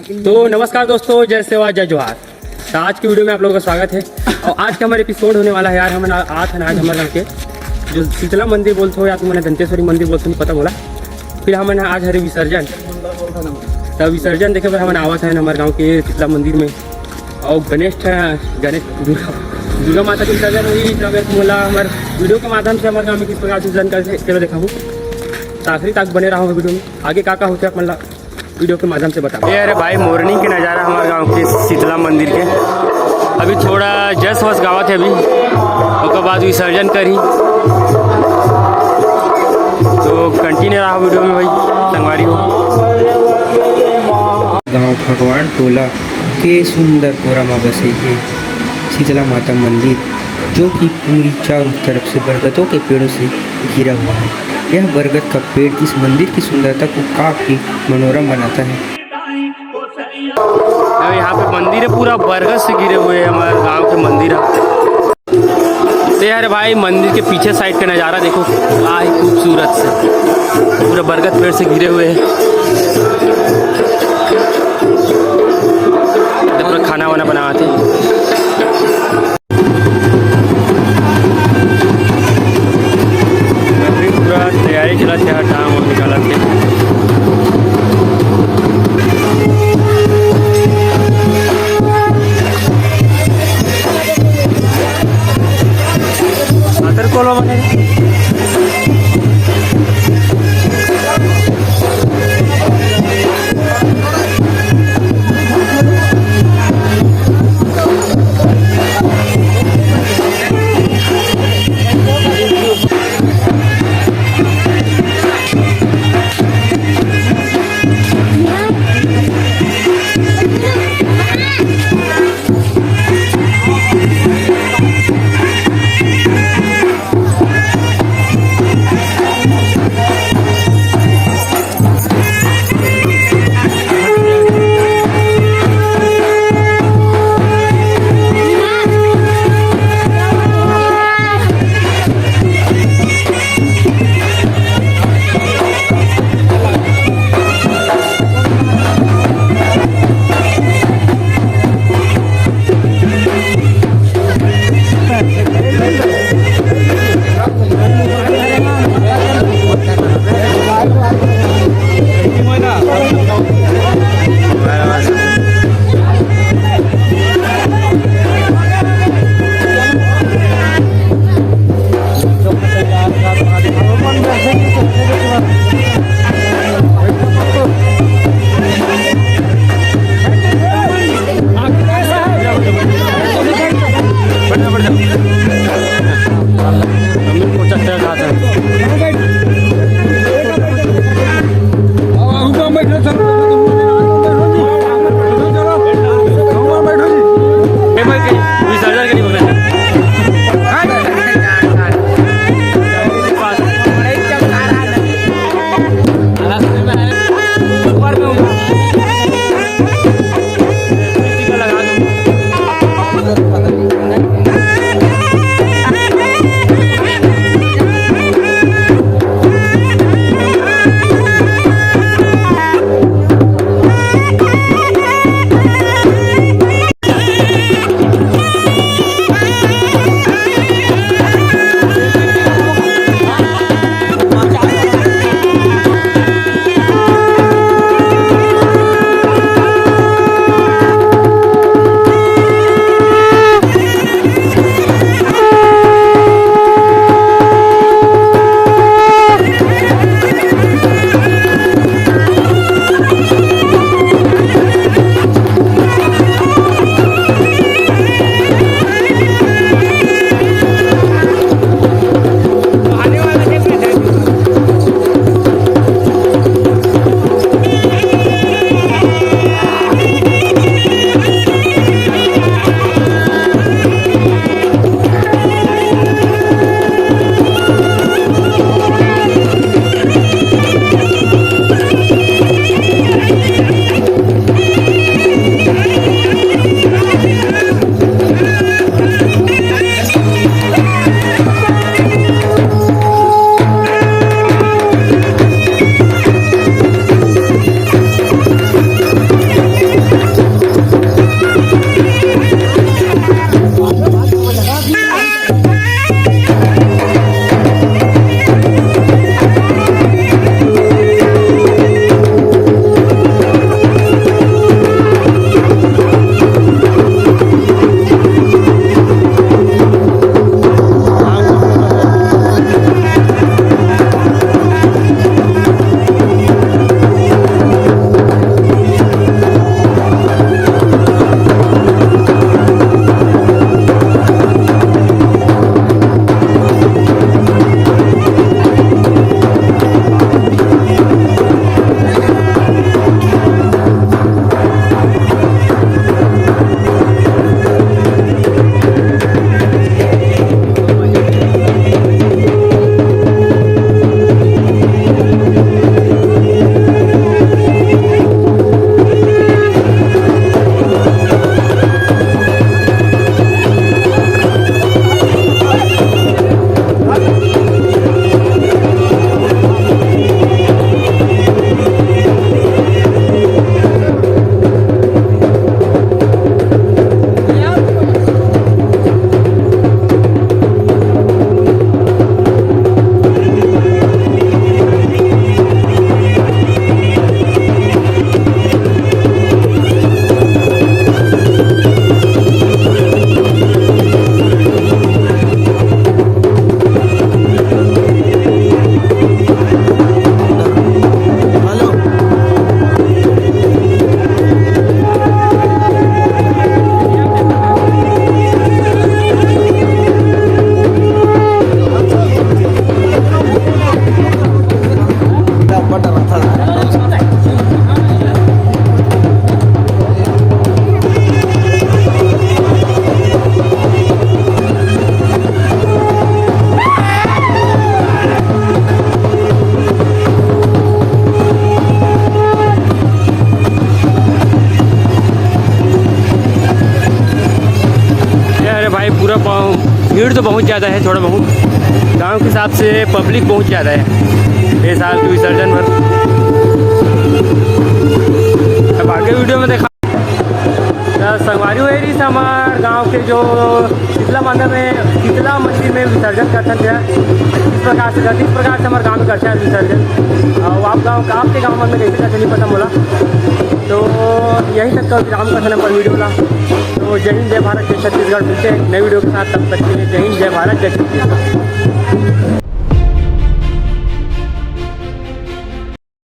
तो नमस्कार दोस्तों, जय सेवा जय जोहार। तो आज की वीडियो में आप लोगों का स्वागत है। और आज का हमारा एपिसोड होने वाला है यार, हम आज हमारे गाँव के जो शीतला मंदिर बोलते हो या तो मैंने दंतेश्वरी मंदिर बोलते नहीं पता बोला। फिर हमने आज हरे विसर्जन, तब विसर्जन देखे पर हमने आवाज़ है हमारे गाँव के शीतला मंदिर में। और गणेश दुर्गा माता की विसर्जन हुई। तब एक बोला हमारे वीडियो के माध्यम से हमारे गाँव में किस प्रकार से विसर्जन करके चलो देखा हूँ। आखिरी तक बने रहा हूँ वीडियो में, आगे का होते हैं मतलब वीडियो के माध्यम से बता। ये अरे भाई मॉर्निंग के नज़ारा हमारे गांव के शीतला मंदिर के। अभी थोड़ा जस वस गावत है अभी, उसके बाद विसर्जन करी तो कंटिन्यू रहा वीडियो में भाई संगवारी हो। गांव भगवान टोला के सुंदर कोरा में बसे ये शीतला माता मंदिर, जो कि पूरी चारों तरफ से बरगदों के पेड़ों से घिरा हुआ है। यह बरगद का पेड़ इस मंदिर की सुंदरता को काफी मनोरम बनाता है। यहाँ पे मंदिर है पूरा बरगद से घिरे हुए हैं हमारे गांव के मंदिर है। तो यार भाई मंदिर के पीछे साइड का नज़ारा देखो, क्या ही खूबसूरत से पूरा बरगद पेड़ से घिरे हुए हैं। पूरा खाना वाना बनाते हैं। पूरा तैयारी चला थे, टांग और निकाला थे। बहुत ज़्यादा है, थोड़ा बहुत गांव के हिसाब से पब्लिक बहुत ज़्यादा है ये साल के विसर्जन पर। अब आगे वीडियो में देखा संगवारी हुए रही हमारे गांव के जो शीतला मंदिर में विसर्जन करते थे। इस प्रकार से हमारे गाँव में करते हैं विसर्जन। और आप आपके गाँव में कैसे करते नहीं पता बोला। तो यही तक का विराम करना पर वीडियो ला। तो जय हिंद जय भारत जय छत्तीसगढ़, मिलते हैं नए वीडियो के साथ। तब तक के लिए जय हिंद जय भारत जय छत्तीसगढ़।